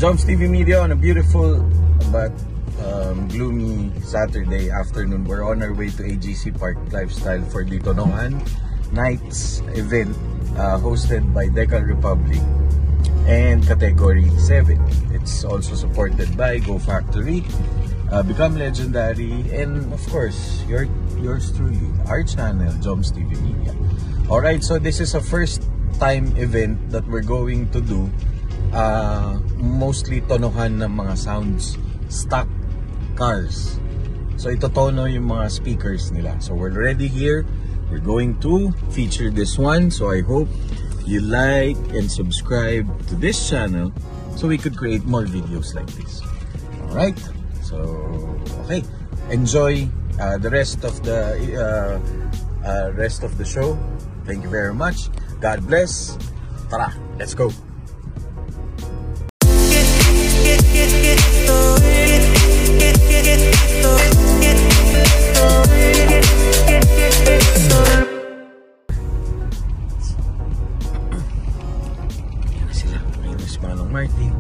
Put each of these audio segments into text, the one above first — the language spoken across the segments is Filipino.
Joms TV Media on a beautiful but gloomy Saturday afternoon. We're on our way to AGC Park Lifestyle for the Tonongan Nights event hosted by Decal Republic and Category 7. It's also supported by Go Factory, Become Legendary, and of course yours truly, our channel, Joms TV Media. Alright, so this is a first time event that we're going to do. Mostly tonohan ng mga sounds, stock cars. So itotono yung mga speakers nila. So we're already here. We're going to feature this one. So I hope you like and subscribe to this channel so we could create more videos like this. Alright? So, okay. Enjoy the rest of the show. Thank you very much. God bless. Tara, let's go. Martin,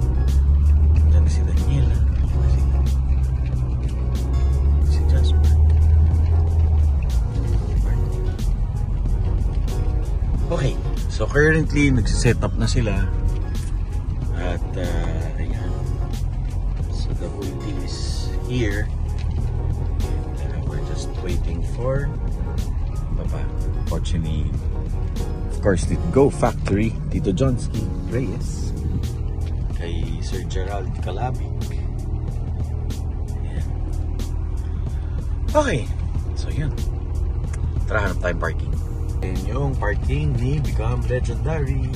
dyan na si Daniela, si Jasper, Martin. Okay, so currently nagsiset up na sila at ayan, so the whole team is here and we're just waiting for kotse ni, of course, Tito Go Factory, Tito Johnsky Reyes, kay Sir Gerald Calabig. Ayan. Okay, so yun, tara, hanap tayong parking. Ayan yung parking ni Become Legendary.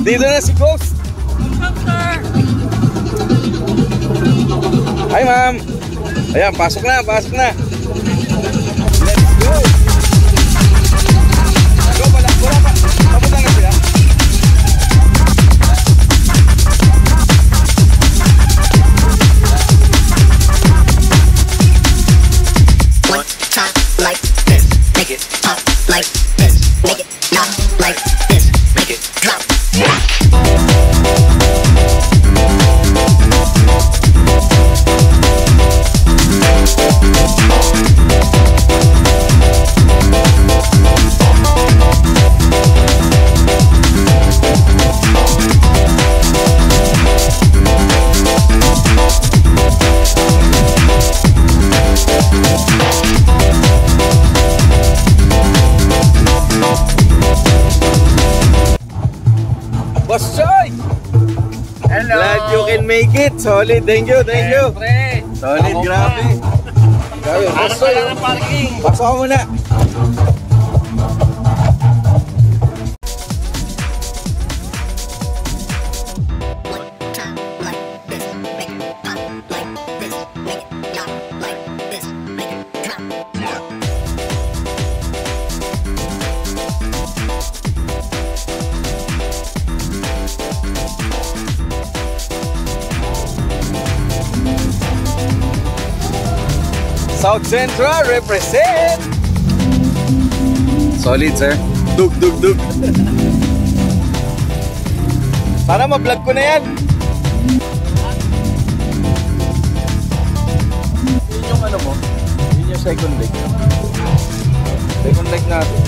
Dito na si Ghost. What's up, sir? Hi, ma'am. Ayan, pasok na, pasok na. Let's go. Go pala, wala pa. Tapos na sila. One time like this, make it pop like this, make it not like this, make it drop. Boss Choy! Hello! Glad you can make it. Solid, thank you, thank you. Solid, Ako grabe. Grabe, Boss Pasok Choy. ka ng parking. Pasok ka muna. One time like this, make it pop like this, make it not like this, make it drop. South Central represent. Solid, sir. Dug, dug, dug. Para ma-vlog ko na yan. Yun yung ano mo? Yun yung second leg. Second leg natin.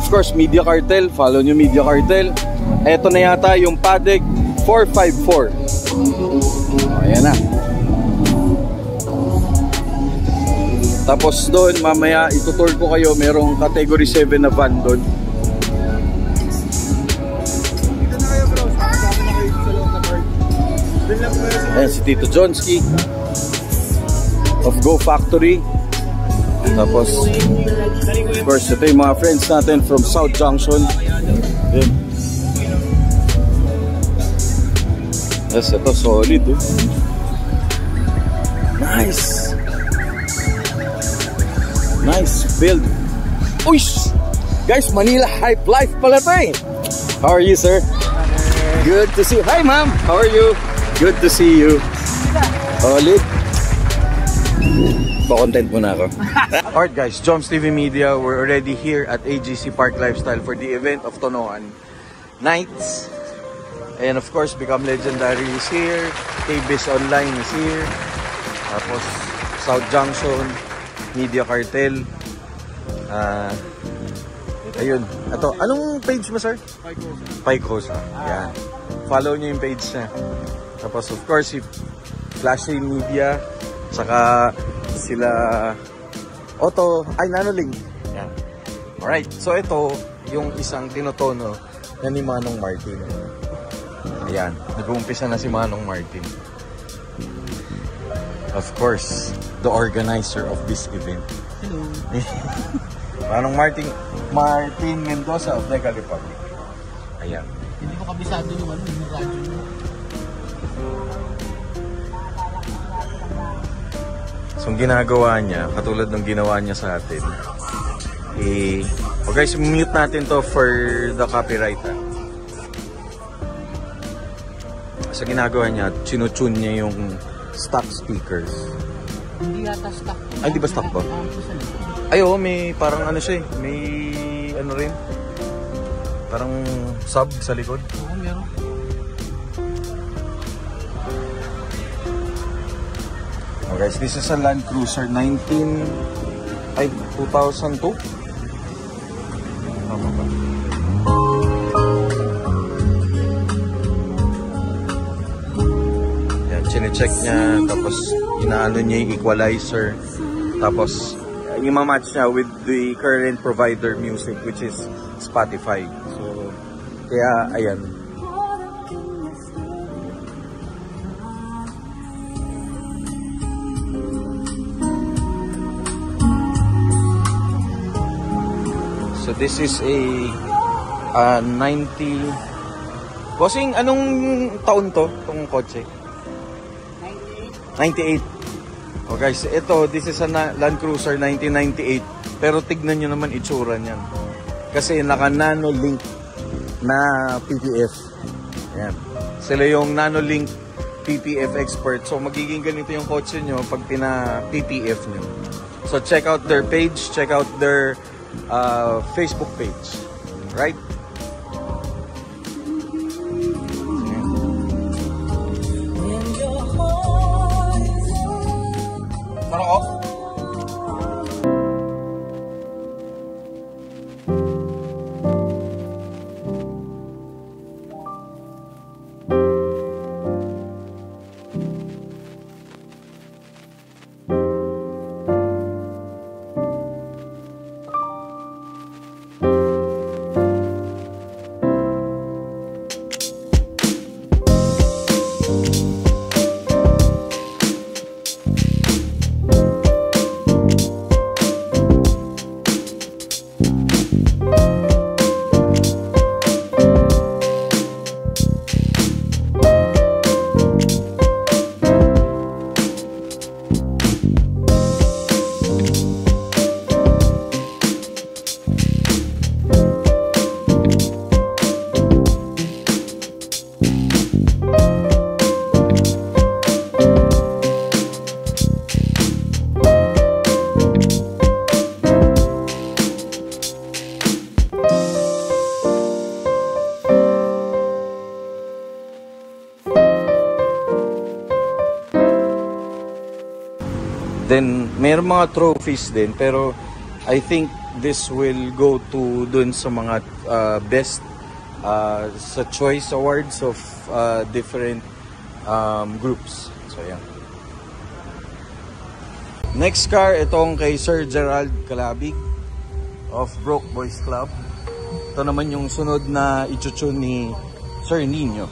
Of course, Media Cartel. Follow nyo Media Cartel. Eto na yata yung Padec 454. Ayan na. Tapos doon, mamaya itutour ko kayo. Merong category 7 na van doon. Dito na kayo bro. Sasama na kayo sa loob na park. Doon lang po yung Ayan si Tito Johnsky of Go Factory. Tapos of course, ito yung mga friends natin from South Junction. Ayan. Yes, ito solid eh. Nice. Nice build. Uy! Guys, Manila Hype Life pala to eh. How are you, sir? Good to see you. Hi, ma'am. How are you? Good to see you. Solid. Pa-content muna ako. Alright guys, Joms TV Media, we're already here at AGC Park Lifestyle for the event of Tonoan Nights. And of course, Become Legendary is here. KBS Online is here. Tapos, South Junction, Media Cartel. Ayun. Ito, anong page mo, sir? Pike Hosa. Yan. Follow nyo yung page niya. Tapos, of course, si Flashy Media. Saka sila Nanolink. Yan. Alright. So, ito, yung isang tinotono na ni Manong Martin. Ayan. Nag-uumpisa na si Manong Martin. Of course, the organizer of this event. hello. Manong Martin Mendoza of Deca Republic. Ayan. Hindi ko kabisado yung ano, yung radyo mo. So, ang ginagawa niya, katulad ng ginawa niya sa atin, oh guys, mute natin to for the copyright. So, ginagawa niya, sinutune niya yung stock speakers. Hindi yata stock. Ay, di ba stock ba? Ay, oo, may parang ano siya eh. May ano rin. Parang sub sa likod. Oo, meron. Oh guys, this is a Land Cruiser 2002. Tama ba? Yan, chinecheck niya. Tapos, inaano niya yung equalizer. Tapos, i-match niya with the current provider music, which is Spotify. So, kaya, ayan. So this is a 90. Bossing, anong taon to? Itong kotse? 98. Oh guys, ito, this is a Land Cruiser 1998. Pero tignan nyo naman itsura niyan. Kasi naka-nano link na PPF. Ayan. Sila yung nano link PPF expert. So magiging ganito yung kotse nyo pag pina-PPF nyo. So check out their page, check out their Facebook page, right? Parang off. Mayroong mga trophies din, pero I think this will go to dun sa mga best sa choice awards of different groups. So yan. Next car, itong kay Sir Gerald Calabig of Broke Boys Club. Ito naman yung sunod na ichuchun ni Sir Nino.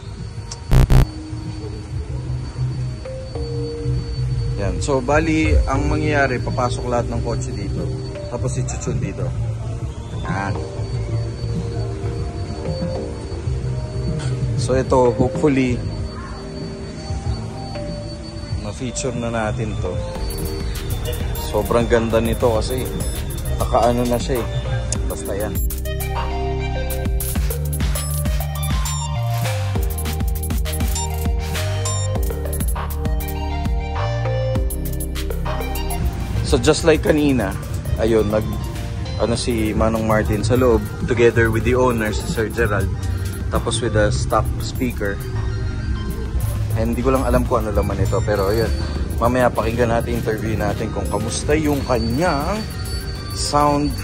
Yan. So bali, ang mangyayari, papasok lahat ng kotse dito. Tapos ichuchun dito. Yan. So ito, hopefully, ma-feature na natin to. Sobrang ganda nito kasi nakaano na siya eh. Basta yan. So just like kanina, ayun, si Manong Martin sa loob together with the owner, si Sir Gerald, tapos with the stock speaker. And hindi ko lang alam kung ano laman ito, pero ayun, mamaya pakinggan natin, interview natin kung kamusta yung kanyang sound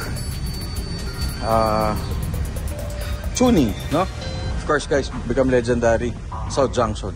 tuning, no? Of course guys, become legendary, South Junction.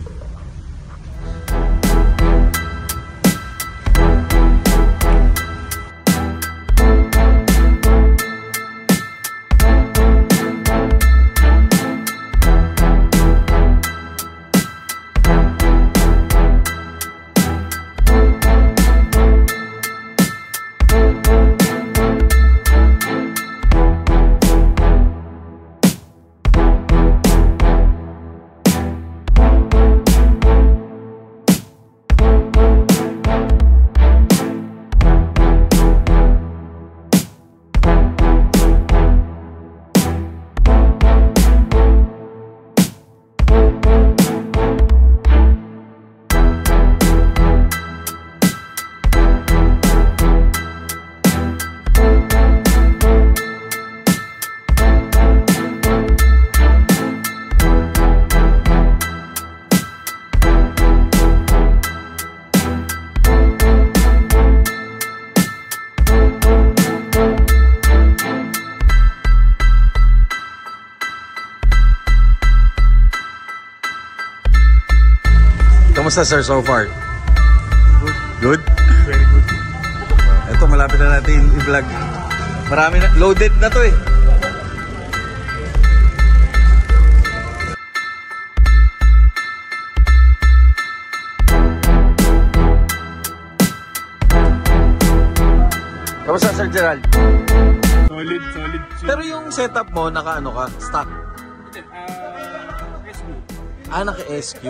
Kamusta sir so far? Good? Very good. Ito, malapit na natin i-vlog. Marami na, loaded na to eh. Kamusta Sir Gerald? Solid. Pero yung setup mo, naka ano ka? Stock? SQ. Naka-SQ.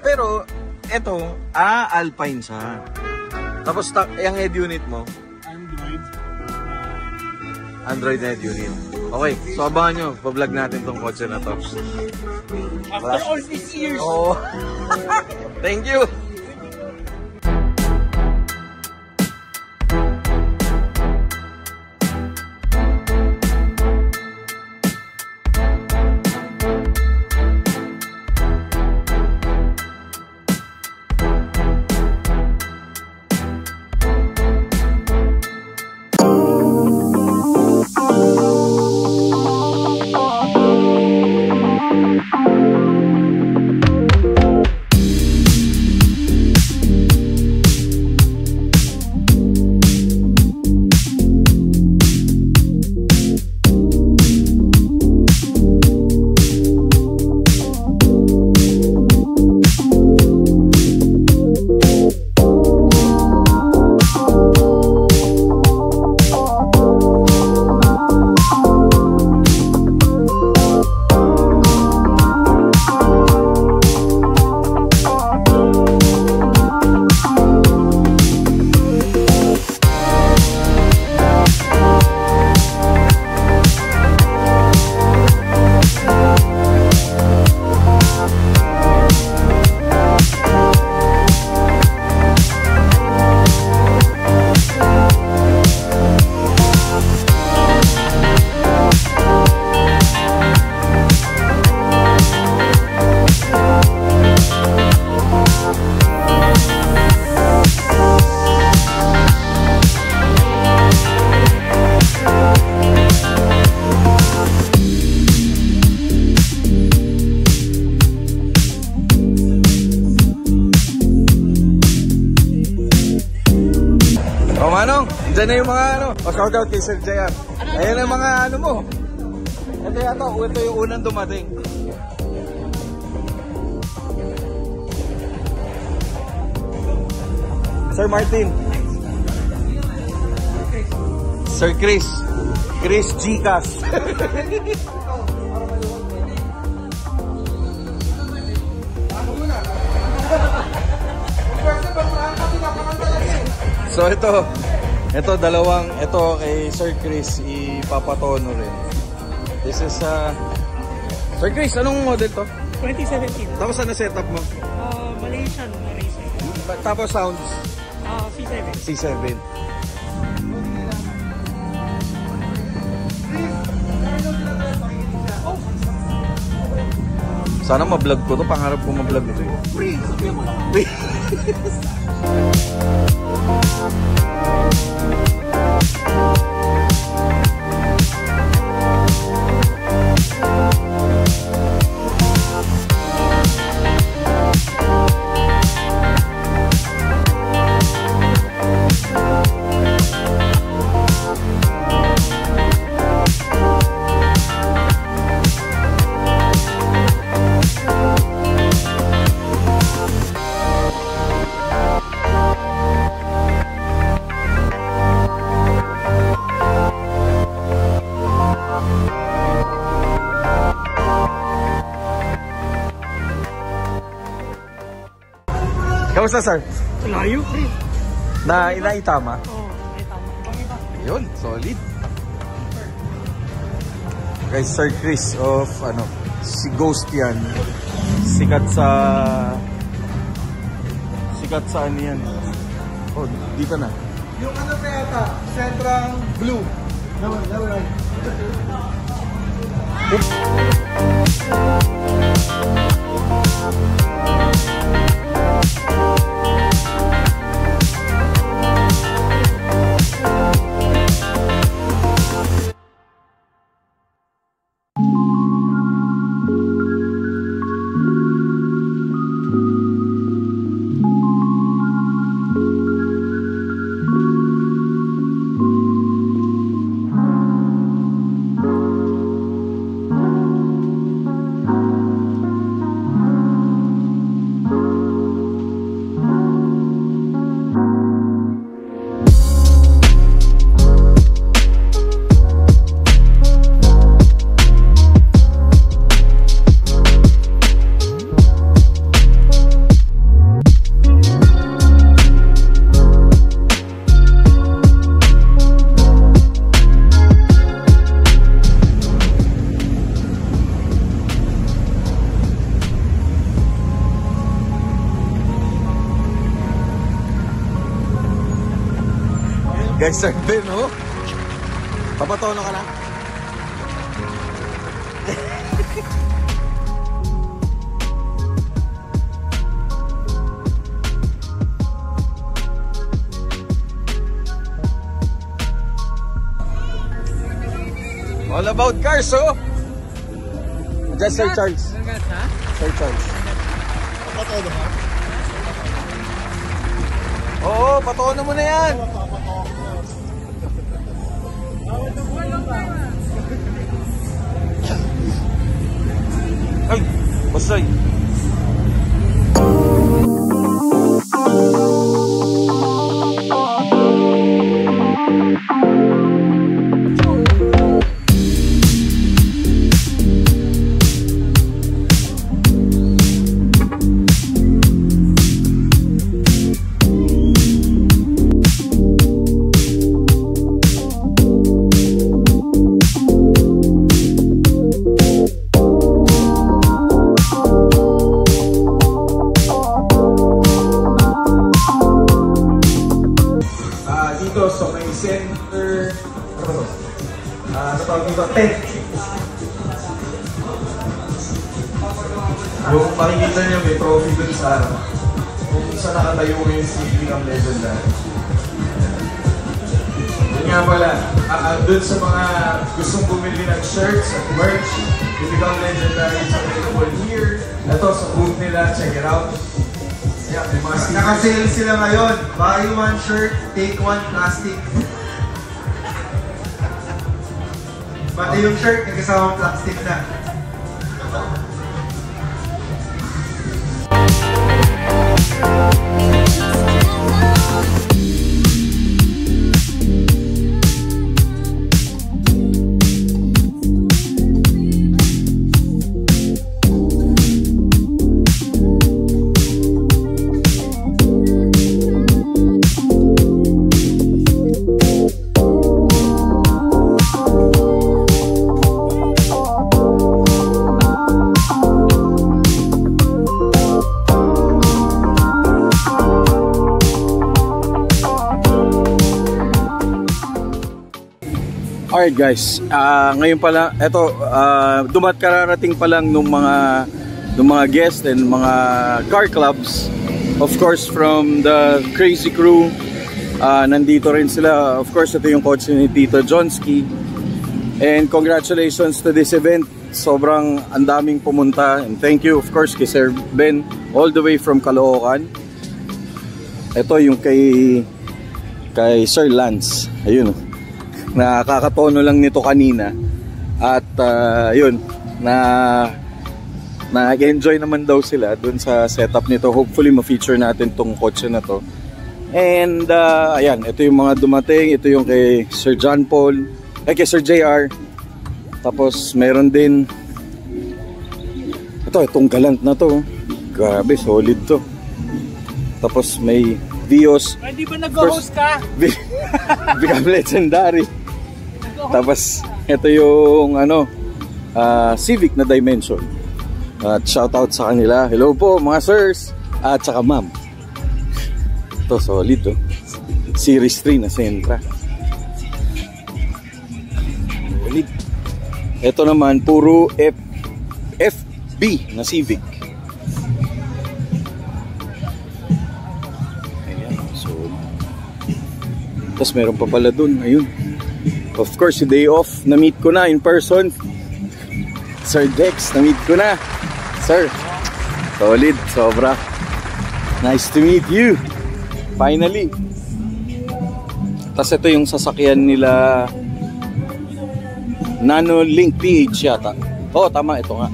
Pero, eto, Alpine siya. Tapos, yung head unit mo? Android head unit. Okay, so abangan nyo, pa-vlog natin tong kotse na to. After all these years. Oh. Thank you! Ayan na yung mga ano. O, shout out kay Sir Jayan. Ayan ang mga ano mo. Ito yata, ito yung unang dumating. Sir Martin. Sir Chris. Chris Gcas. So ito kay Sir Chris ipapatono rin. This is Sir Chris, anong model to? 2017. Tapos ano setup mo? Malaysian racer. Tapos sounds? C7. C7. Sana ma-vlog ko to, pangarap ko ma-vlog ito. Free! Kamusta, sir? Layo, free. Inaitama? Oo, naitama. Yun, solid. Guys, Sir Chris of si Ghost yan. Sikat sa ano yan. Oh, dito na. Yung ano pa yata, Centrang Blue. Naman. Guys, Sir Ben, oh. Papatono ka na? All about cars, oh. Just Sir Charles. Sir Charles. Patono ha? Oo, patono mo na yan. Ay, basay. Dito sa may center, tawag dito, tent. Yung makikita nyo may trophy dun sa kung isa nakatayo yung si Become Legendary. Yun nga pala, dun sa mga gustong bumili ng shirts at merch, yung Become Legendary is available here. Ito sa booth nila, check it out. Yeah, Naka-sale sila ngayon. Buy one shirt, take one plastic. Pati yung shirt, nagkasama plastic na. Alright guys, ngayon pala, eto, kararating pa lang nung mga guests and mga car clubs. Of course, from the Crazy Crew, nandito rin sila. Of course, ito yung coach ni Tito Jonski. And congratulations to this event. Sobrang andaming pumunta. And thank you, of course, kay Sir Ben, all the way from Caloocan. Ito yung kay Sir Lance. Ayun, nakakatono lang nito kanina at yun, na-enjoy naman daw sila dun sa setup nito. Hopefully ma-feature natin tong kotse na to. And ayan, ito yung mga dumating. Ito yung kay Sir John Paul, kay Sir JR. Tapos meron din itong galant na to. Grabe, solid to. Tapos may Vios. Pwede ba nag-host ka? Become legendary. Tapos ito yung Civic na Dimension. At shoutout sa kanila. Hello po mga sirs at saka ma'am. Ito solid to. Series 3 na Sentra. Solid. Ito naman puro FB na Civic. Ayan, solid. Tapos meron pa pala dun. Ayun. Of course, yung day off, na-meet ko na in person. Sir Dex, na-meet ko na. Sir, solid, sobra. Nice to meet you. Finally. Tapos ito yung sasakyan nila Nano Link PH yata. Oh, tama, ito nga.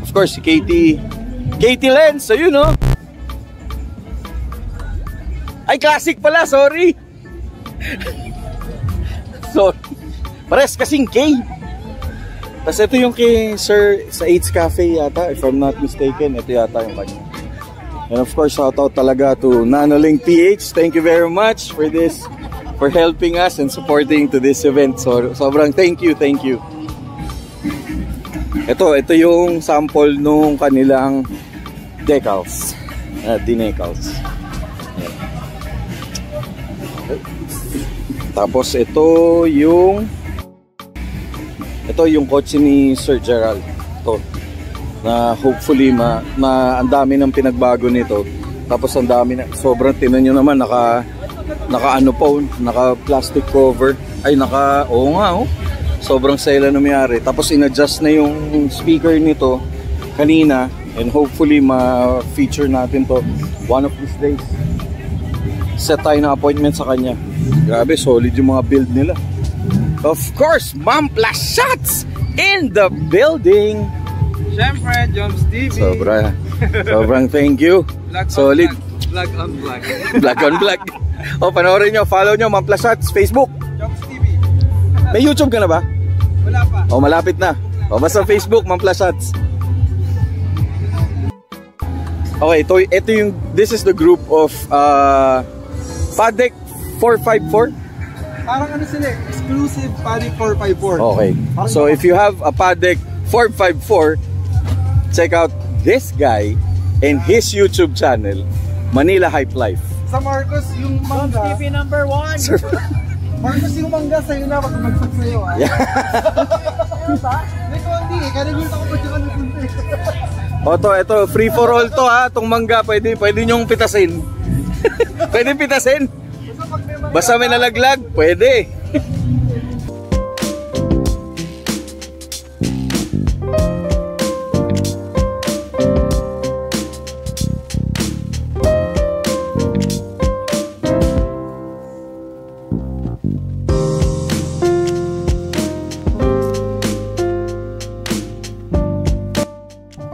Of course, si Katie Lenz, ayun no. Ay, classic pala, sorry. So, pares kasing K. Tapos ito yung kay Sir sa 8's Cafe yata, if I'm not mistaken. Ito yata yung kanya. And of course, shout out talaga to Nanolink PH. Thank you very much for this, for helping us and supporting to this event. So, sobrang thank you. Ito yung sample nung kanilang decals. Decals. Tapos ito yung kotse ni Sir Gerald. Ito na hopefully ang dami ng pinagbago nito. Tapos ang dami na, sobrang tinan nyo naman naka plastic cover. Ay oo nga oh. Sobrang sela nangyari. Tapos in-adjust na yung speaker nito kanina and hopefully ma-feature natin to one of these days. Set tayo ng appointment sa kanya. Grabe, solid yung mga build nila. Of course, Ma'am Plashots in the building. Siyempre, Joms TV. Sobrang thank you. Solid. Vlog on vlog. Vlog on vlog. O, panoorin nyo, follow nyo, Ma'am Plashots, Facebook. Joms TV. May YouTube ka na ba? Wala pa. O, malapit na. O, basta Facebook, Ma'am Plashots. Okay, ito yung, this is the group of Padec 454. Parang sila, exclusive Padec 454. Okay. So if you have a Padec 454, check out this guy and his YouTube channel, Manila Hype Life. Sa Marcos, yung mangga. TV number 1. Marcos, yung mangga sa'yo na, pag-magsak sa'yo ah. Yeah. Hindi ko hindi eh, kanagulta ko pa dyan Oto, ito, free for all to ha, itong mangga, pwede nyong pitasin. Pwede pitasin. Basta may nalaglag, pwede.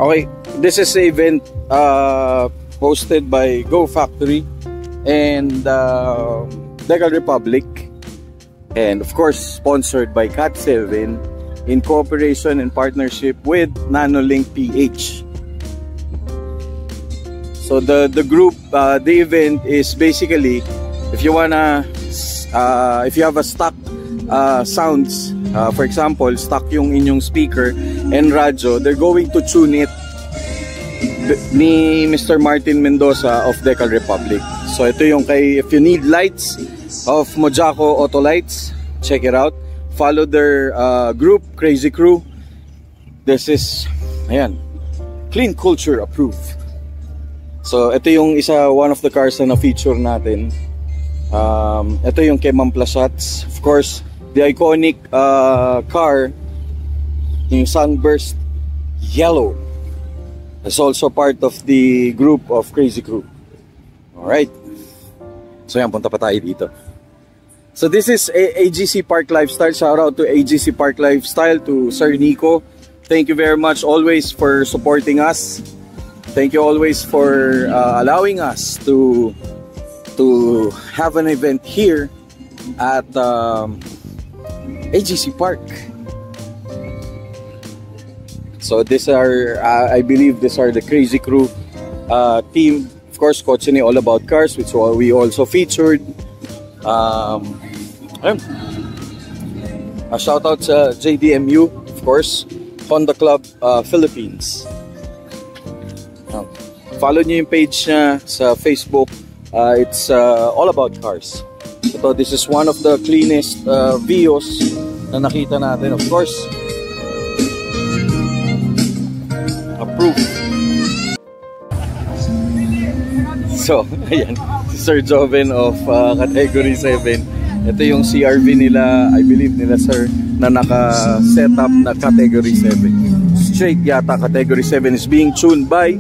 Okay, this is an event hosted by Go Factory and Decal Republic, and of course sponsored by Cat7 in cooperation and partnership with Nanolink PH. So the group, the event is basically, if you have a stock sounds, for example, stock yung inyong speaker and radyo, they're going to tune it ni Mr. Martin Mendoza of Decal Republic. So ito yung if you need lights of Mojaco Auto Lights, check it out. Follow their group, Crazy Crew. This is, ayan, clean culture approved. So ito yung one of the cars na na-feature natin. Ito yung kay Ma'am Plasats. Of course, the iconic car, yung Sunburst Yellow, is also part of the group of Crazy Crew. Alright. So yan, punta pa tayo dito. So this is AGC Park Lifestyle. Shout out to AGC Park Lifestyle, to Sir Nico. Thank you very much always for supporting us. Thank you always for allowing us to have an event here at AGC Park. So these are, I believe these are the Crazy Crew team. Of course, Kotse ni All About Cars, which we also featured. A shout out sa JDMU, of course, Honda Club Philippines. Follow nyo yung page niya sa Facebook. It's All About Cars. So this is one of the cleanest Vios na nakita natin. Of course, approved. So, ayan, si Sir Joven of Category 7. Ito yung CRV nila, I believe nila sir, na naka-setup na Category 7. Straight yata Category 7 is being tuned by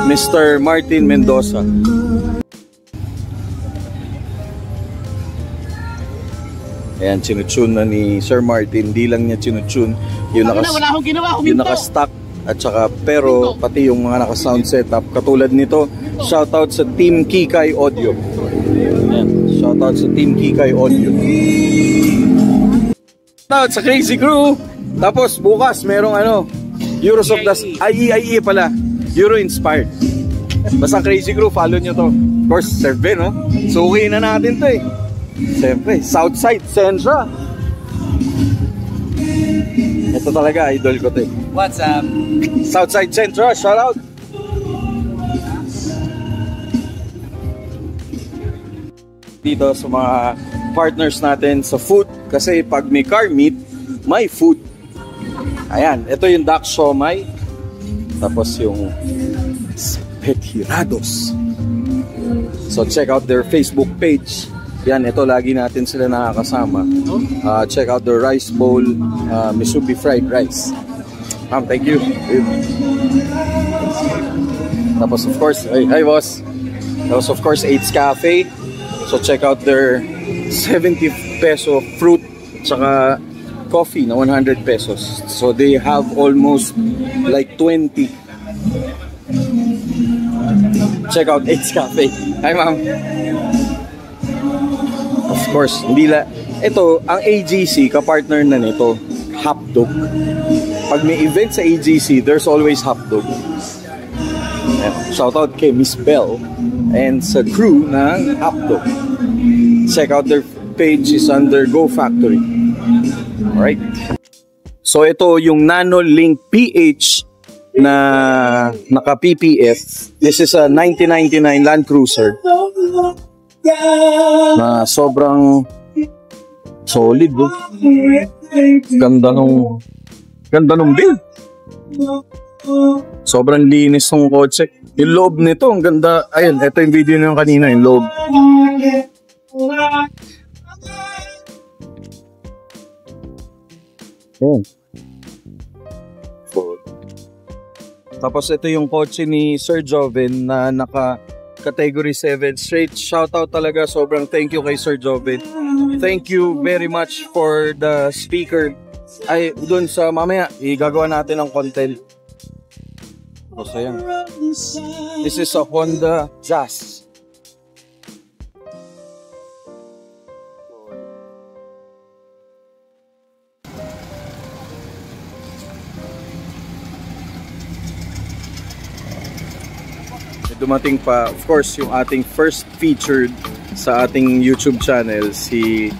Mr. Martin Mendoza. Ayan, sinutune na ni Sir Martin. Hindi lang niya sinutune yung naka-stock at saka, pero pati yung mga naka-sound setup katulad nito. Shoutout sa Team Kikay Audio. Ayan, shoutout sa Team Kikay Audio. Shoutout sa Crazy Crew. Tapos bukas merong Euros of the IE pala, Euro inspired. Basta Crazy Crew, follow nyo to. Of course, serve, no? Suki na natin to eh. Siyempre, Southside Sentra. Ito talaga, idol ko to eh. What's up? Southside Sentra, shout out. Dito sa mga partners natin sa food, kasi pag may car meet, may food. Ayan, ito yung Dak Siomai. Tapos yung Petirados. So check out their Facebook page. Yan, ito lagi natin sila nakakasama. Check out their rice bowl, Misubi fried rice. Thank you. Tapos of course, hi boss. Tapos of course, 8's Cafe. So check out their 70 peso fruit tsaka coffee na 100 pesos. So they have almost like 20. Check out 8's Cafe. Hi ma'am. Of course, ito, ang AGC, kapartner na nito, hotdog. Pag may event sa AGC, there's always hotdog. Shout out kay Miss Bell and sa crew ng hotdog. Check out their page, is under Go Factory. Alright. So ito yung Nanolink PH na naka PPF. This is a 1999 Land Cruiser na sobrang solid, bro. Ganda nung build. Sobrang linis ng kotse. Yung loob nito, ang ganda. Ayun, ito yung video nyo kanina, yung loob. Oh. Tapos ito yung kotse ni Sir Joven na naka Category 7 straight. Shoutout talaga, sobrang thank you kay Sir Joven. Thank you very much for the speaker. Ay, dun sa mamaya, igagawa natin ng content. Tapos ayan. This is a Honda Jazz. Dumating pa, of course, yung ating first featured sa ating YouTube channel, si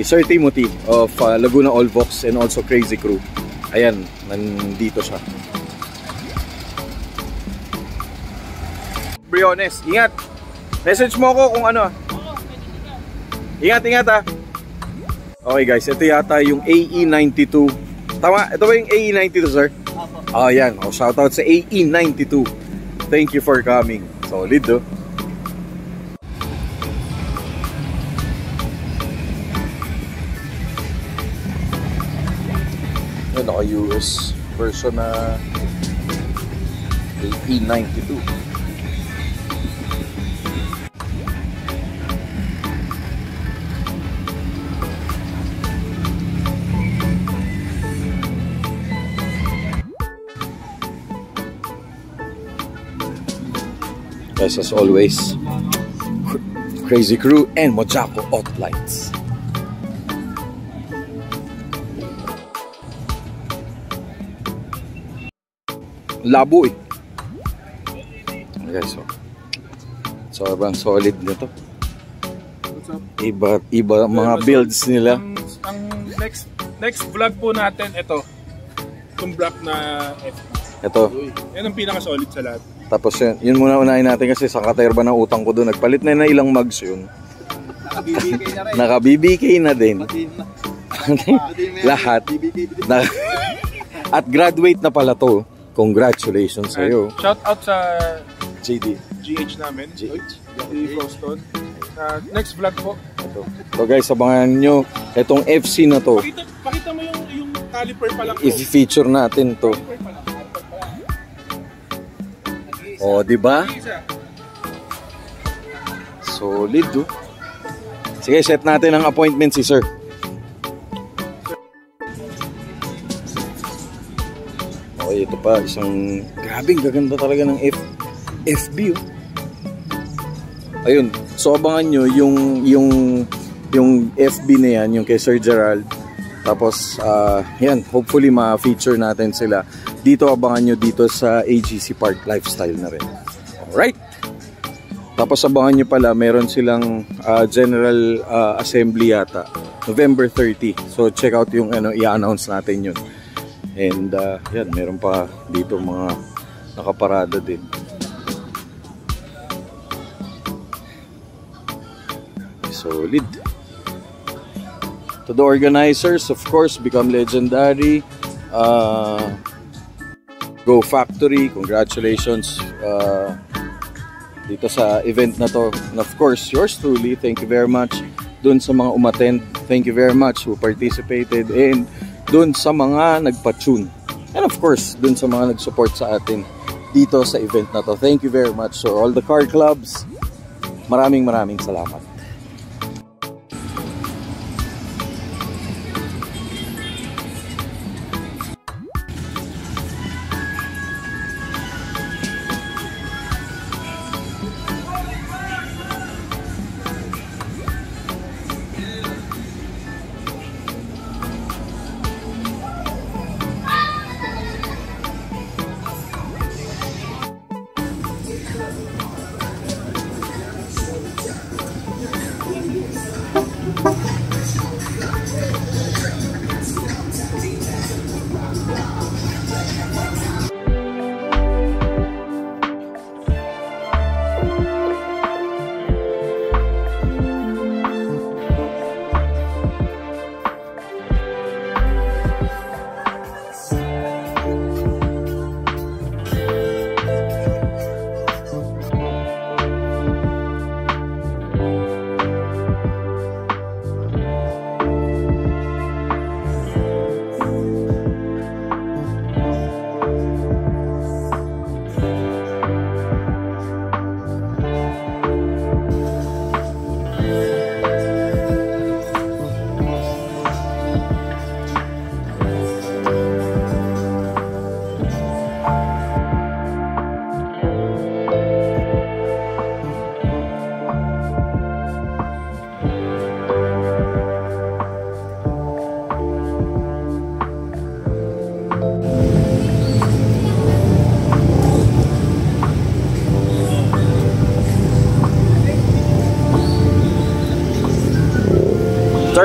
Sir Timothy of Laguna Allvox and also Crazy Crew. Ayan, nandito siya. Briones, ingat! Message mo ako kung ano. Ingat, ingat ha! Okay guys, ito yata yung AE92. Tama, ito ba yung AE92 sir? Oh, yan. Oh, shoutout sa AE92. Thank you for coming. Solid, oh. Yan, naka-US version na AE92. Guys, as always, Crazy Crew and Mojaco Auto Lights. Labo eh. Guys, so sobrang solid nito. Iba mga builds nila. Ang next vlog po natin, ito. Itong block na F. Ito. Yan ang pinaka-solid sa lahat. Tapos yun muna unahin natin kasi sa katerba ng utang ko doon. Nagpalit na ilang mugs yun. Naka-BBK na din. Lahat. At graduate na pala to. Congratulations sa iyo. Shout out sa JD. GH namin. Si Boston. Next vlog po. Ito. So guys, abangan nyo. Itong FC na to. Pakita mo yung caliper pa lang to. I-feature natin to. Oh, di ba? Solid, oh. Sige, set natin ang appointment si sir. Okay, ito pa isang grabing gaganda talaga ng FB, oh. Ayun, so abangan nyo yung FB na yan, yung kay Sir Gerald. Tapos yan, hopefully ma-feature natin sila. Dito abangan nyo dito sa AGC Park Lifestyle na rin. Alright. Tapos abangan nyo pala, meron silang General Assembly yata. November 30. So check out yung i-announce natin yun. And yan, meron pa dito mga nakaparada din. Solid. To the organizers, of course, Become Legendary, Go Factory, congratulations dito sa event na to. And of course, yours truly, thank you very much. Dun sa mga umattend, thank you very much who participated. And dun sa mga nagpa-tune. And of course, dun sa mga nag-support sa atin dito sa event na to. Thank you very much. So all the car clubs, maraming salamat.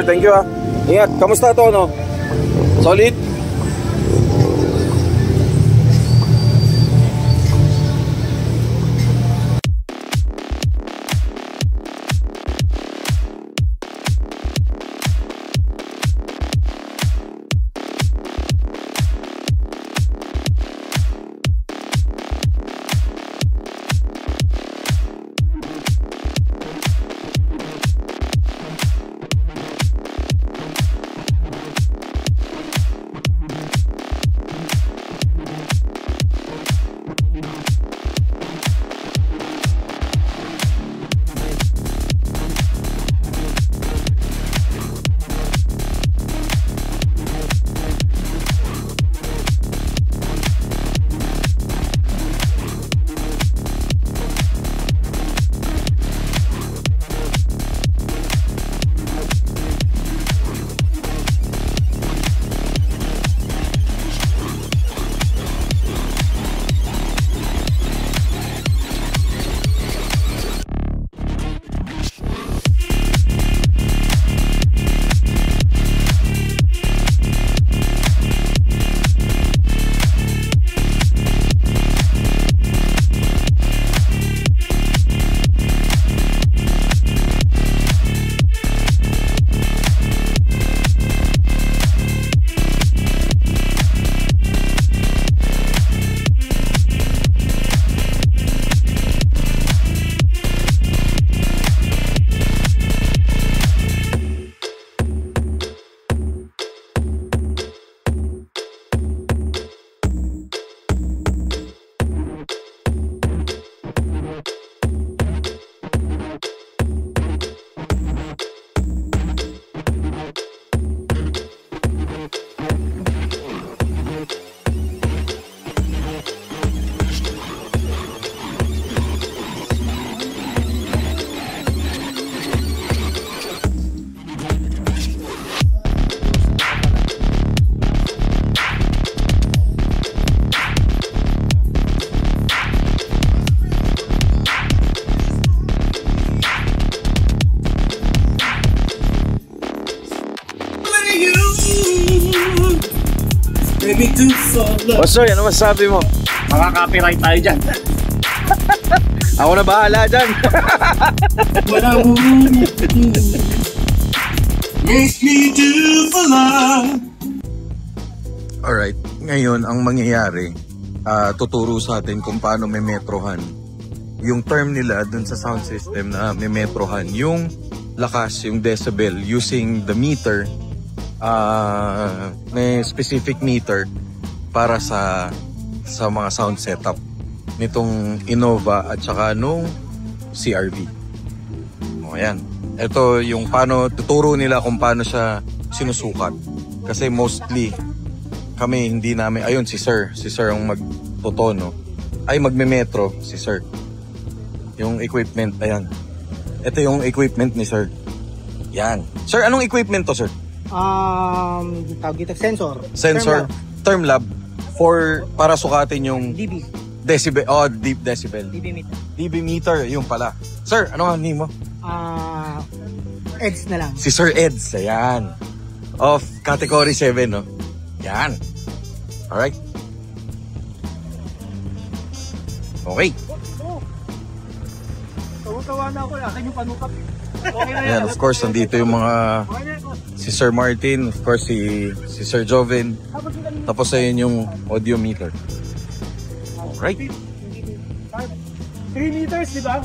thank you ah. Ingat, kamusta to no? Solid? Boss Roy, ano masasabi mo? Makaka-copyright tayo dyan. Ako na bahala dyan. Alright, ngayon ang mangyayari, tuturo sa atin kung paano may metrohan. Yung term nila dun sa sound system na may metrohan, yung lakas, yung decibel, using the meter, may specific meter para sa mga sound setup nitong Innova at saka nung CRV. O ayan. Ito yung paano, tuturo nila kung paano siya sinusukat. Kasi mostly kami hindi namin, ayun si Sir ang magtotono. Ay magme-metro si Sir. Yung equipment, ayan. Ito yung equipment ni Sir. Yan. Sir, anong equipment to, Sir? Tawag dito, sensor. Sensor. Term lab. Para sukatin yung dB. Decibel. Oh, deep decibel. dB meter. dB meter, yung pala. Sir, ano ang name mo? Eds na lang. Si Sir Eds, ayan. Of category 7, no? Yan. Alright. Okay. Tawa na ako, akin yung panukap. Okay na Ayan, of course, nandito yung mga si Sir Martin, of course, si Sir Joven. Tapos ayun yung audio meter. Alright. 3 meters, di ba?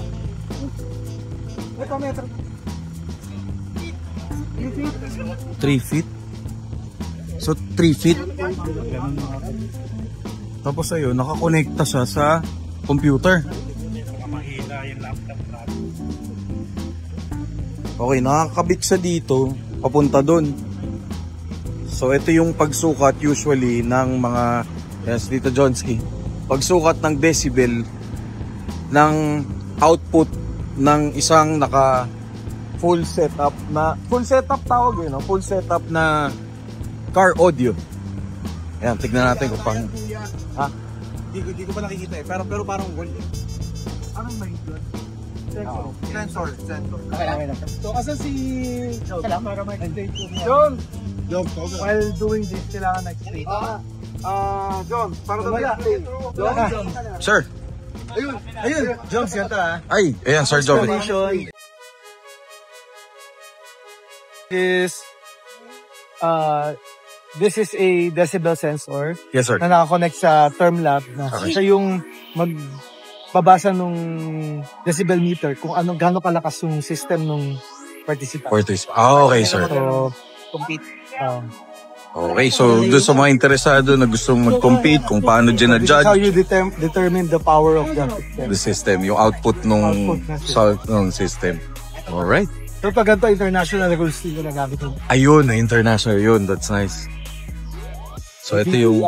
Ito metro. 3 feet. So 3 feet. Tapos ayun, nakakonekta siya sa computer. Okay, nakakabit siya dito, papunta doon. So ito yung pagsukat usually ng mga, yes, dito Johnsky, pagsukat ng decibel ng output ng isang naka full setup tawag yun, no? Full setup na car audio. Ayan, tignan natin kung pang Hindi ko pa nakikita eh, pero parang gold eh. Parang may gold. Sensor. Okay lang. So, asan si John? Para mag-explain po niya. John, while doing this, kailangan na-explain. John, para Wala. John. Sir. Ayun. John, siyata ha. Ay, ayan, Sir Joven. Is this is a decibel sensor Yes, sir. na nakakonect sa Thermlab na siya yung magbabasa nung decibel meter kung gaano kalakas yung system nung participant. Okay, sir. So, compete. Okay, so doon sa mga interesado na gusto mag-compete, kung paano This is how ginadjudge you determine the power of the the system, yung output nung system. Alright. So pag ganito, international rules din na gamit yung Ayun, international yun. That's nice. So ito yung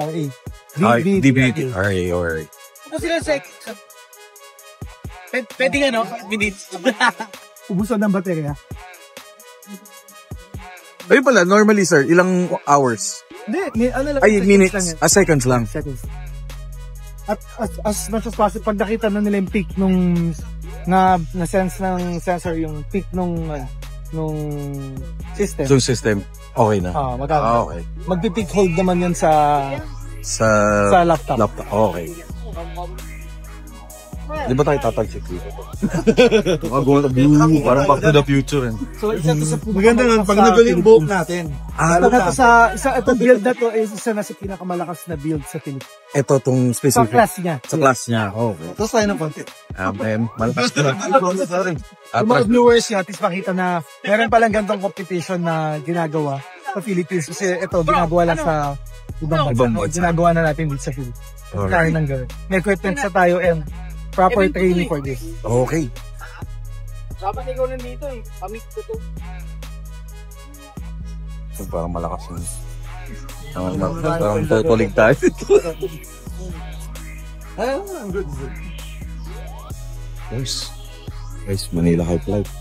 DBRA. Alright. Ano sila pwede nga no? Minutes. Ubusan ng baterya. Ayun pala, normally sir, ilang hours? Hindi, ano lang. Ay, seconds minutes. lang yan. Seconds lang. Seconds. At as much as possible, pag nakita na nila yung peak nung na-sense ng sensor yung peak nung system. So system, okay na. Okay. Magpi-peak hold naman yan sa laptop. Okay. Di ba tayo tatalsik dito? Parang back to the future. So, isa to sa Maganda nun, pag nagano yung buhok natin. Ito build na to is isa na sa pinakamalakas na build sa Philippines. Ito tong Sa specific. class niya. Sa class niya. Okay. Tapos tayo ng konti. Malakas ko lang. Yung mga viewers niya, at least makita na meron palang gantong competition na ginagawa sa Philippines. Kasi ito, ginagawa lang sa ibang bansa. Ginagawa na natin dito sa Philippines. Kaya nang gawin. May equipment sa tayo and proper training for this. Okay. Dapat ikaw nandito eh. Pamit ko to. So, parang malakas yun. Parang tutulig tayo. Guys, Manila Hype Life.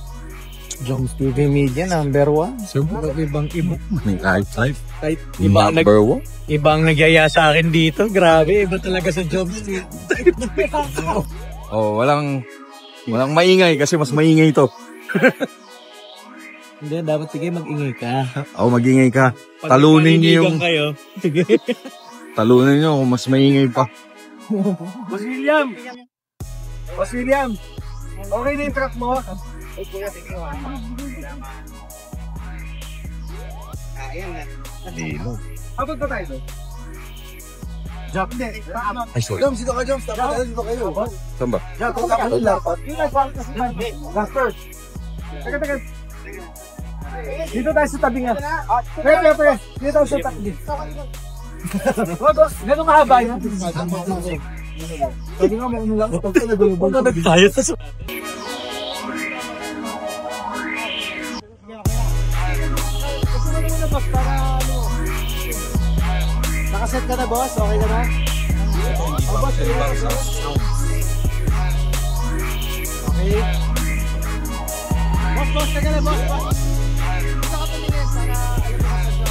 Jones TV Media, number 1. Sir, ibang ibo. Manila Hype Life. Number 1? Ibang nagyaya sa akin dito. Grabe, iba talaga sa Jones TV. Oh, walang maingay kasi mas maingay ito. Hindi, dapat sige mag-ingay ka. Oh, magingay ka. Talunin niyo yung... kayo. Sige. Talunin niyo kung mas maingay pa. Boss William! Okay na yung truck mo? Ayan na. Abot pa tayo doon? Jump. Hindi. Ay, sorry. Joms, dito ka, Joms. Dapat dito kayo. Saan ba? Jump, ako lapat. Gaspard. Teka. Dito tayo sa tabi nga. Pre. Dito tayo sa tabi. Ganun kahaba yun. Sabi nga, mauna lang. Huwag na tayo sa... Nakaset ka na, boss? Okay ka na? Okay. Boss, teka na, boss. Gusto ka tumingin para alam mo ka sa...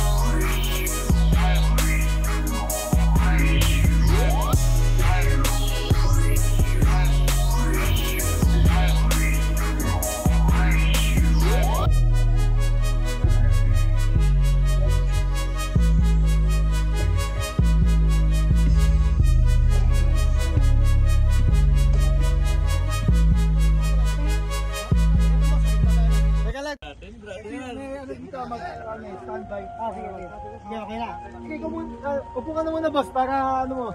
Standby. Okay na. Upo ka na muna, boss, para ano mo.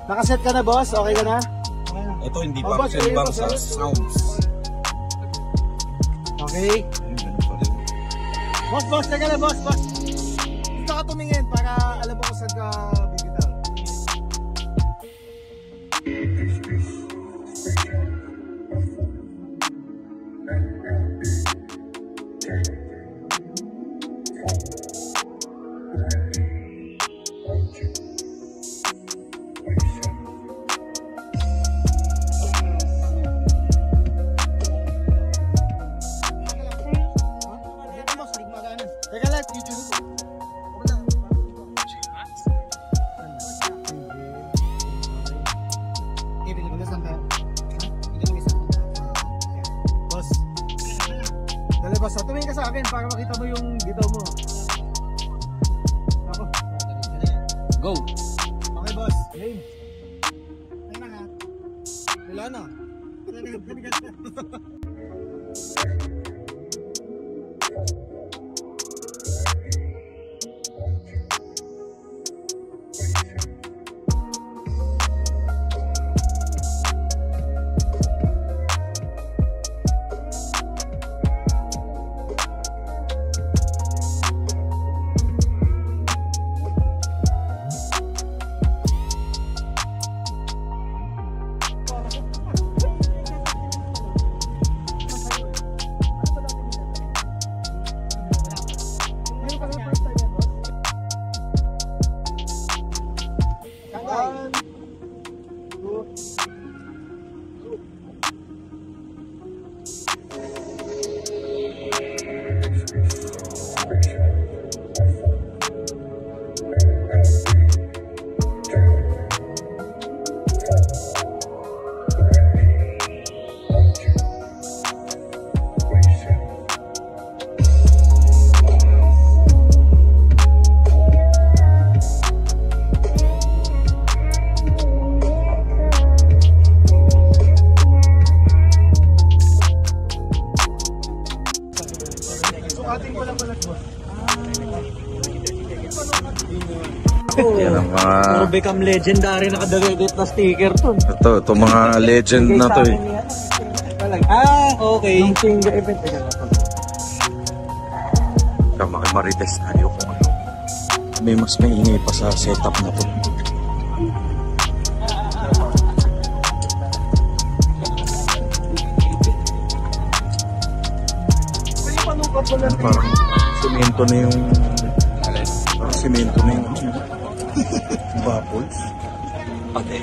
Nakaset ka na, boss? Okay ka na? Ito hindi pa kasi bang sa sounds. Okay. Boss, teka na, boss. Gusto ka tumingin para alam mo kung saan ka bibitaw. Teka lang, YouTube. Ibigay ko na saan tayo. Ibigay ko na saan tayo. boss. Tumingin ka sa akin para makita mo yung bitaw mo. Ako. Go! Okay, boss. Game. Ayun na nga. Wala na. Yan ang mga... Puro become legendary nakadagay na sticker to. Ito mga legend na to eh. Okay. Yung finger event. Makimarites tayo kung ano. May mas maingay pa sa setup na to. Parang simento na yung... Parang simento na yung... Bubbles. Pati.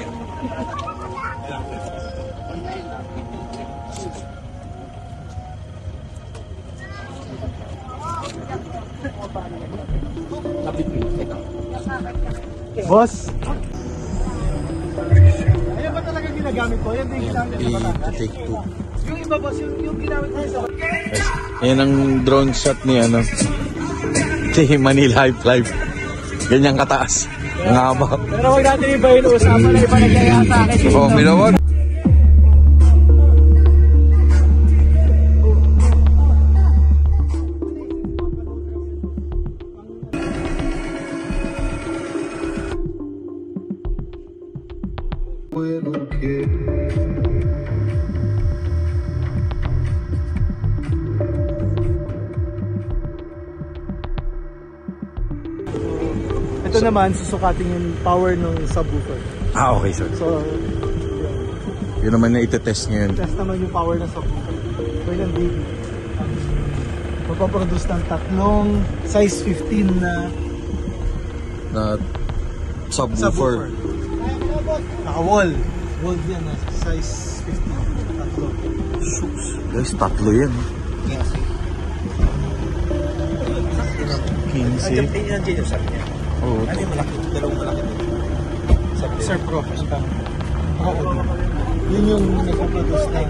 Boss! Ayan ba talaga ginagamit ko? Yan din ginamit ko ba? Take two. Yung iba boss, yung ginamit ko sa... Yan ang drone shot ni ano. Si Manila High Life. Ganyang kataas. Ang haba. Pero huwag natin iba yun. Usapan na iba nagyaya sa akin. Oh, minawag. Ito naman, susukatin yung power ng subwoofer. Ah, okay sir. So, Yun naman na itetest ngayon. test naman yung power ng subwoofer. So, yun ang baby. Magpaproduce ng tatlong size 15 na Na subwoofer. naka-wall. Wall yan na size 15. Tatlo. Shooks. Guys, tatlo yan. Yes. 15. Oh, Ano yung malaki? Dalawang malaki. Sir Pro. Yun yung nagpaproduce ng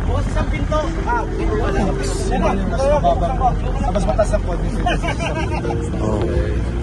yung isang pinto. Wala. Yun yung mas mababang, mas mataas ang quad. okay.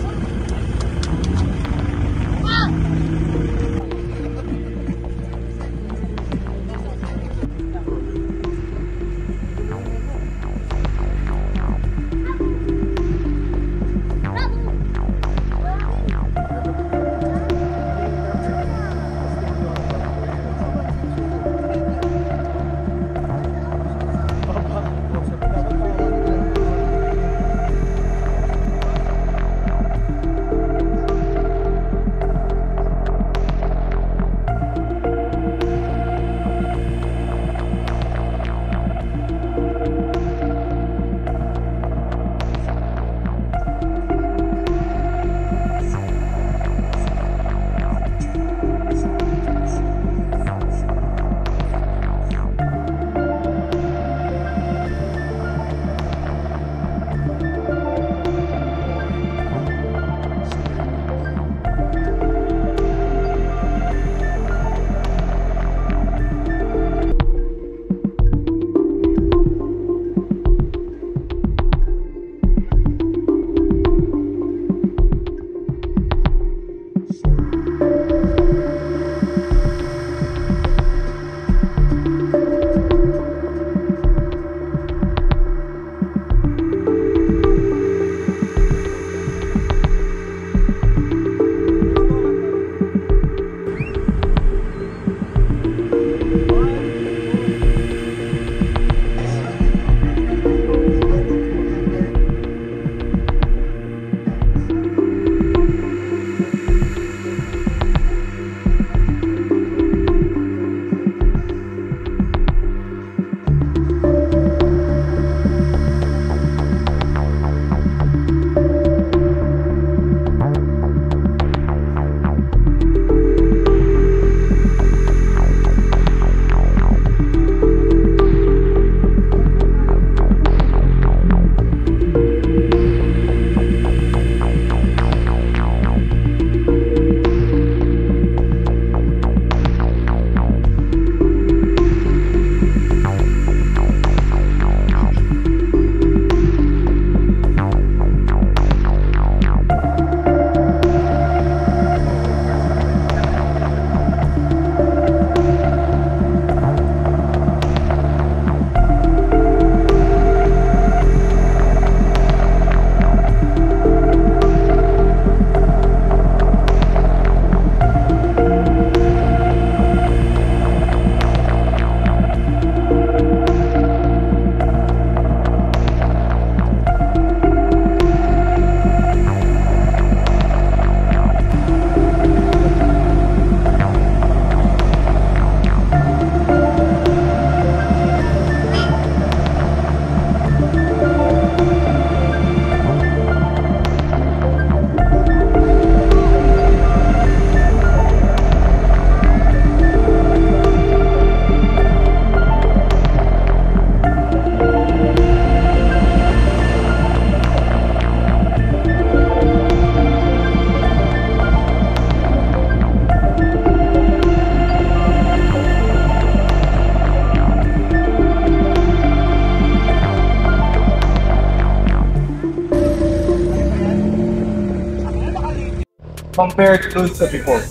compared to sa before?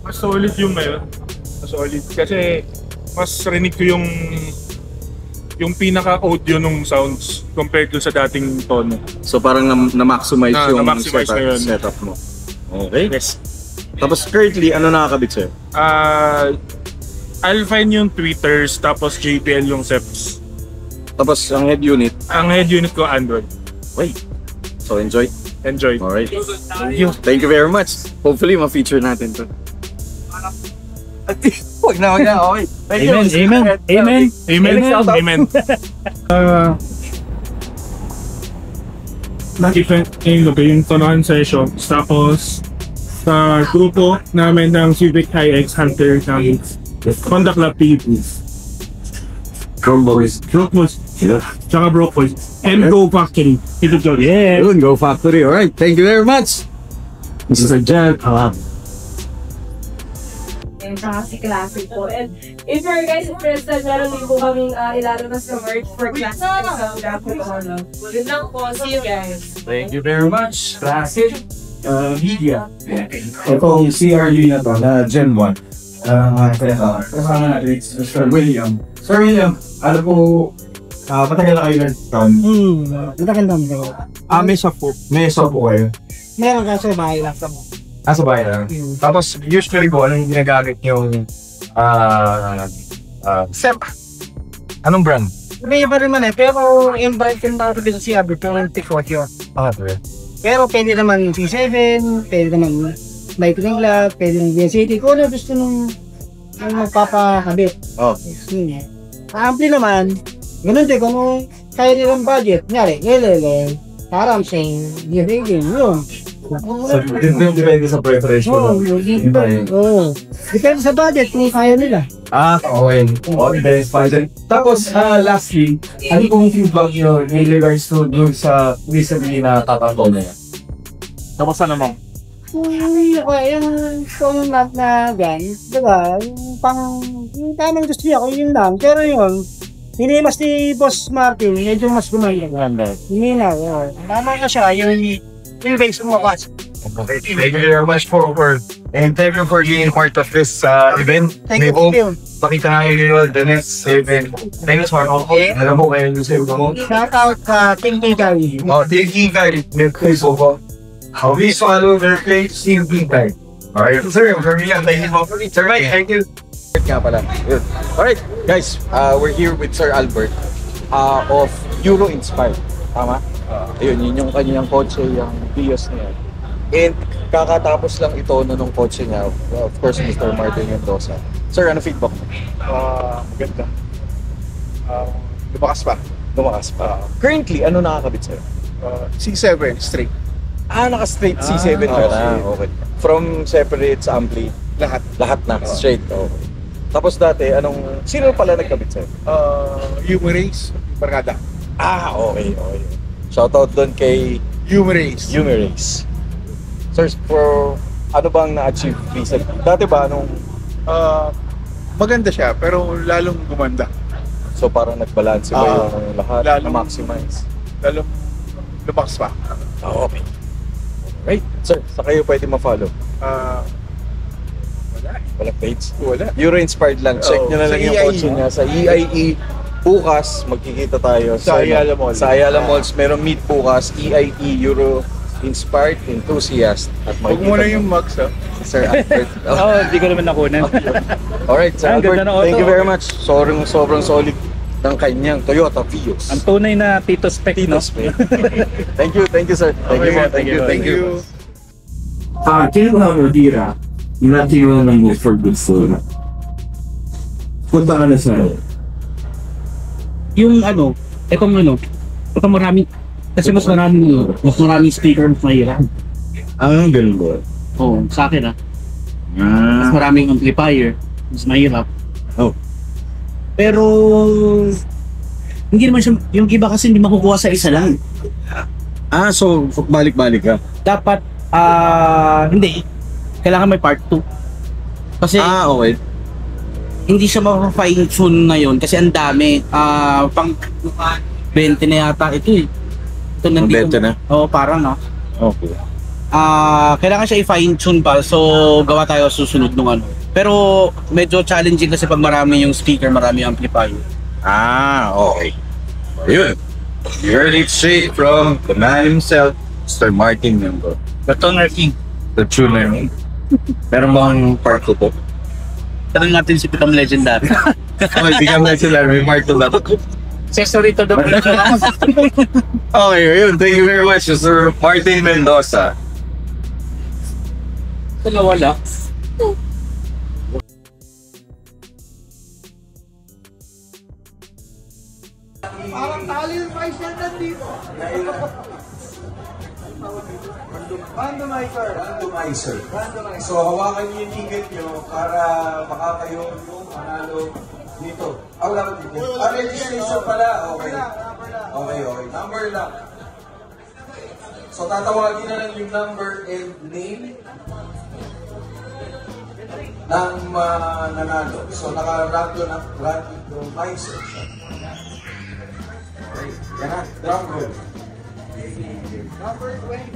Mas solid yung ngayon. Mas solid. Kasi mas rinig ko yung pinaka-audio nung sounds compared to sa dating tono. So parang na-maximize yung na-maximize na yun. setup mo. Okay. Yes. Tapos currently, ano nakakabit sa'yo? Alpine yung tweeters, tapos JBL yung Ceps. Tapos ang head unit, Ang head unit ko Android. wait. So enjoy. Enjoy. Alright. Thank you. Thank you very much. Hopefully, ma-feature natin to. Wag na. Okay. Thank you. Amen. Amen. Nag-event yung tonohan sessions. Tapos, sa grupo namin ng Civic IX Hunter ng Honda Club Philippines. Broke Boys. Tsaka Broke Boys. And Go Factory. Ito dyan. Yeah. Yun, Go Factory. Alright. Thank you very much. Mr. Jan. And saka si Classic po. And if you're guys interested, meron din po kaming ilalabas na merch for Classic. So, dapat po ano. Yun lang po. See you guys. Thank you very much, Classic Media. Ito yung CRU na to, na Gen 1. Kasama natin si Mr. William. Sir William, alam po, matagal na kayo nag-town. Matagal naman ako. May shop po kayo. Meron kasi bahay lang sa mo. Sa bahay lang. Tapos, usually po, anong ginagamit yung SEP? Anong brand? May iba rin man pero yung brand ko na rin si Abby, 24 yun. Pero pwede naman C7, pwede naman Lightning Lab, pwede naman VNCT, kung ano gusto nung magpapakabit. Okay. Ampli naman, ganun din kung kaya nilang budget, nyari, LLL, Taramsing, yun. So, depende sa preference mo. Depende sa budget kung kaya nila. Okay. Okay, fine. Tapos, lastly, ano pong feedback nyo in regards to dun sa recently na tatanto na yan? Tapos ano mo? Yung phone map na guys, diba? Yung tamang gusto niya, kung yun lang. Pero yun, hinimas ni Boss Martin, medyo mas gumanda. Hindi na, yun. Tama na siya, yung base mo kasi. Okay, thank you very much for and thank you for being part of this event. Thank you, hope thank you. makita kayo the next event. Thank you for all. Alam mo kayo yung save mo. Shout out ka, Team Gary. Thank you very much po. We follow their page, Team Big. Alright, sir, for me, thank you for me. Sir, thank you. Nga pala. Yun. Alright, guys, we're here with Sir Albert of Euro Inspired. Tama? Ayun, yun yung kanyang kotse, yung Vios na yan. And kakatapos lang ito nung kotse niya, of course, Mr. Martin Mendoza. Sir, ano feedback mo? Maganda. Lumakas pa. Currently, ano nakakabit sa'yo? C7 straight. Naka-straight C7 ka na. Okay. From separates, ampli, lahat na, straight. Okay. Tapos dati, sino pala nagkabit sa'yo? Humerace, Barkada. Okay. Shoutout doon kay Humerace. Sir, for ano bang na-achieve recently? Dati ba Maganda siya, pero lalong gumanda. So parang nag-balance ba yung lahat, na-maximize? Lalong lumakas pa. Okay. Right, sir, sa kayo pwede ma-follow? Walang page? Wala. Euro Inspired lang. Check nyo na lang yung kotse niya sa EIE. Bukas, magkikita tayo sa Ayala Mall. Sa Ayala Malls, meron meet bukas, EIE Euro Inspired Enthusiast. At Huwag mo na yung mugs, ha? si Sir Albert. Hindi ko naman nakunan. Alright, Sir Ang Albert, ganda ng auto. thank you very much. Sobrang solid ng kanyang Toyota Vios. Ang tunay na Tito Spec, no? Thank you, sir. Thank you. Kailangan mo dira, natin yung nang for good food. Punta ka na sa Yung ito marami, kasi mas maraming speaker mas mahirap. ganun ba? Oo, sa akin mas maraming amplifier, mas mahirap. Pero, hindi naman siya, yung iba kasi hindi makukuha sa isa lang. So balik-balik ka? Dapat, hindi. Kailangan may part 2. Kasi, Okay. hindi siya ma-fine tune ngayon kasi ang dami. Pang 20 na yata ito eh. Ito nandito. 20 na? Oo, parang Okay. kailangan siya i-fine tune pa, so gawa tayo susunod nung ano. Pero medyo challenging kasi pag marami yung speaker, marami yung amplifier. Okay. Ayun. You heard it straight from the man himself, Mr. Martin Membo. The Tuner King. The tuner. Meron bang part ko po? Tanong natin si Become Legendary. Okay, Become Legendary. May part ko ba? Accessory to the Okay, ayun. Thank you very much, Mr. Martin Mendoza. wala. Parang tali yung price yan dito. Randomizer. Randomizer. So, hawakan niyo yung ticket niyo para makakayo yung manalo dito. Wala ko dito. Registration pala. Okay. Okay. Number lang. So, tatawagin na lang yung number and name ng nanalo. So, naka-randomizer siya. Okay. Yan na. Drum roll. Number 20.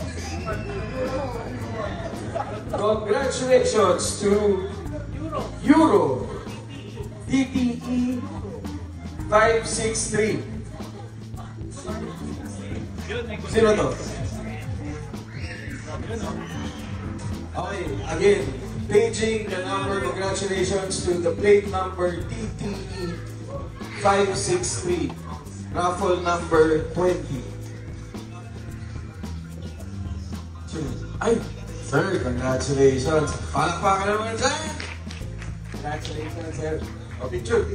Congratulations to Euro DTE 563. Sino to? Okay, again, paging the number. Congratulations to the plate number DTE 563. Raffle number 20. Ay, sir, congratulations. Palakpakan naman dyan. Congratulations, sir. O, picture.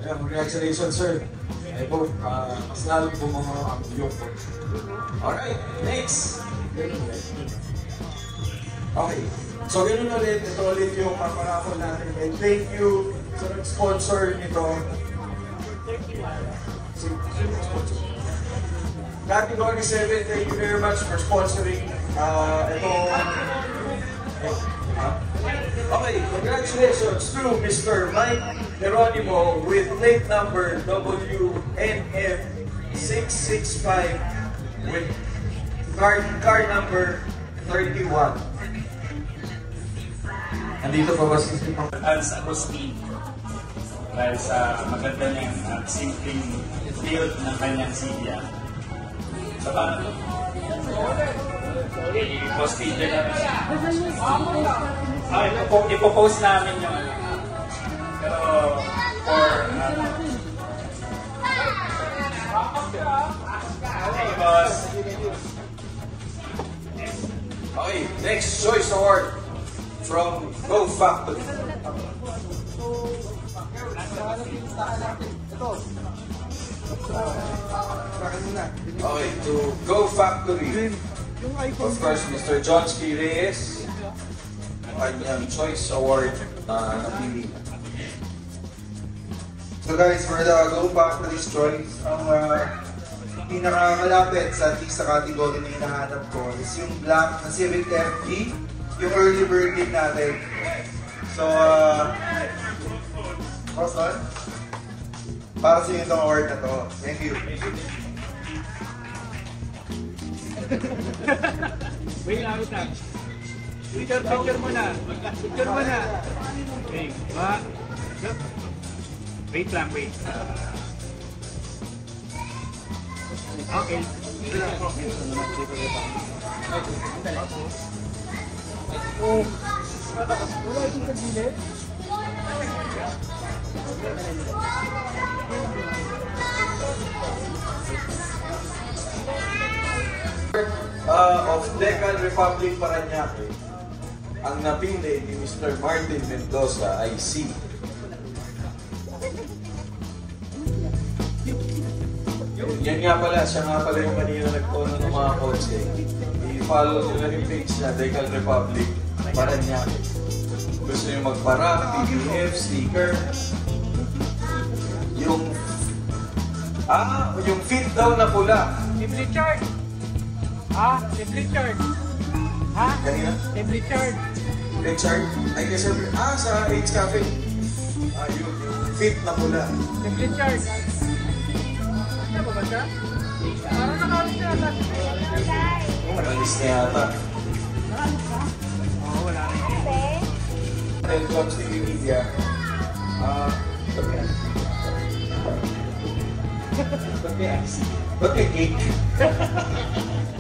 Ayan, congratulations, sir. Ay po, mas lalo po mga ambiyong po. Alright, next. Okay. So, ganun ulit. Ito ulit yung paparapon natin. And thank you sa nag-sponsor nito. Category 7, thank you very much for sponsoring Okay, congratulations to Mr. Mike Geronimo with plate number WNF665 with card number 31. Andito pa ba si Hans Agustin dahil sa maganda niyang simpleng build ng kanyang silya. Sa paano? I-post feeder namin siya. Ipopost namin yung ano. Pero for okay, boss. Okay, next choice award from Go Factory. Okay, to Go Factory. Of course, Mr. John C. Reyes. Kanyang choice award na napili. So guys, for the Go Factory's choice, ang pinakamalapit sa category na hinahanap ko is yung black na Civic FD, yung early bird din natin. So, Roston, para sa inyo itong award na to. Thank you. Wait lang. Picture muna. Okay, wait lang. Okay. Of Decal Republic Paranaque, ang napili ni Mr. Martin Mendoza ay si yan nga pala, siya nga pala yung kanina nagtono ng mga kotse. I-follow nyo na yung page niya, Decal Republic Paranaque. Gusto nyo magpara, PDF, sticker, yung fit daw na pula. Richard. Richard. Kanina? Richard. Richard? Ay, kasi sa H Cafe. Yun, yung fit na pula. Matalis na yata. And Jobs TV Media. Ba't may cake?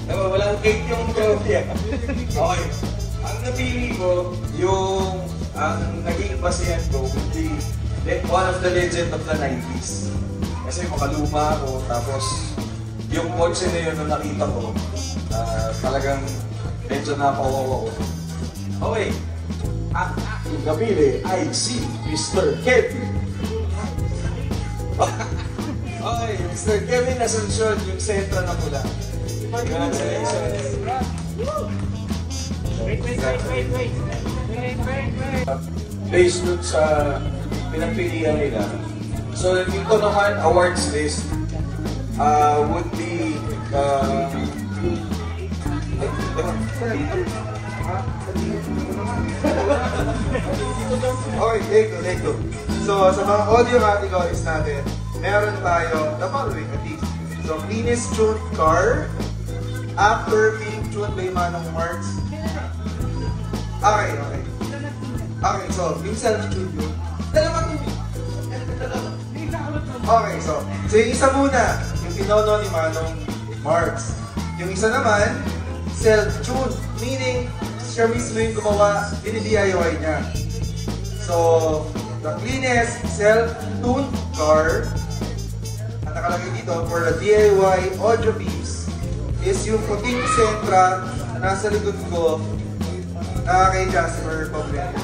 Walang cake yung trophy. Okay. Ang napili ko, yung ang naging basihan ko, hindi one of the legend of the 90s. Kasi makaluma ako, tapos yung kotse na yun na nakita ko, talagang medyo napawawa ko. Okay. Ang aking napili ay si Mr. Kevin. Okay, Mr. Kevin Asuncion, yung sentra na pula. Congratulations. Wait. Based dun sa pinagpilihan nila. So, yung Tonohan awards list would be okay, take two. So, sa mga audio categories natin, meron tayo the following at least. So, cleanest tuned car after being tuned by Manong Marks. Okay. Okay, so, yung self-tuned yun. Okay, so yung isa muna, yung pinono ni Manong Marks. Yung isa naman, self-tuned, meaning siya mismo yung gumawa, DIY niya. So, the cleanest self-tuned car, at nakalagay dito, for the DIY audio piece, is yung puting Sentra na nasa likod ko na kay Jasper Poblete.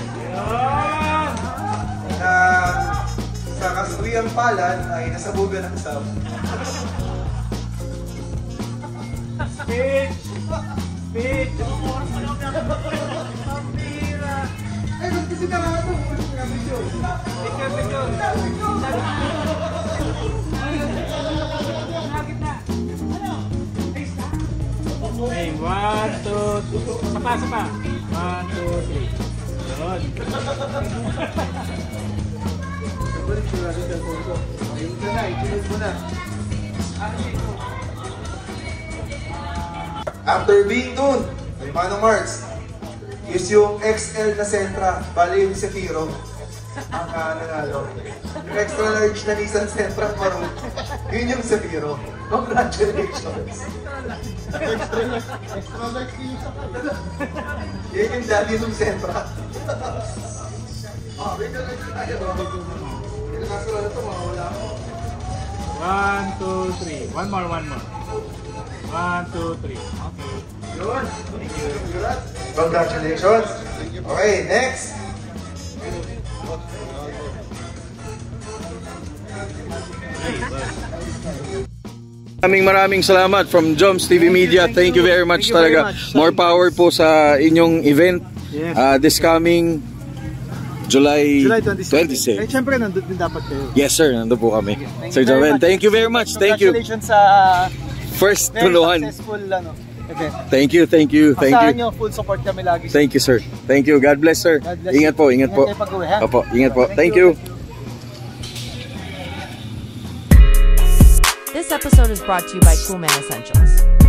Na sa kasawiang palad ay nasabugan ng sab. Speech! Ay, gusto si Karato! Okay, 1, 2, 3. Sapa. 1, 2, 3. Yun. After being done by Manong Marks, is yung XL na Sentra, bali yung Zafiro ang nanalo. Yung extra large na Nissan Sentra Maroon, yun yung Zafiro. Congratulations! Extra large yun yung daddy ng Sentra. Wait na lang tayo. Kinakasura na ito, mawala ako. 1, 2, 3. One more. 1, 2, 3. Okay. Yun. Congratulations. Okay, next. Maraming salamat from Joms TV Media. Thank you very much talaga. More power po sa inyong event this coming July 26. Eh, syempre, nandun din dapat kayo. Yes sir, nandun po kami. Sir Joven, thank you very much. Thank you. Congratulations sa First very Tonohan. successful event. Thank you. Pasahan nyo, full support kami lagi. Thank you sir. Thank you. God bless sir. God bless. Ingat po. Ingat kayo pag-uwi, ha? Opo, ingat po. Thank you. This episode is brought to you by Coolman Essentials.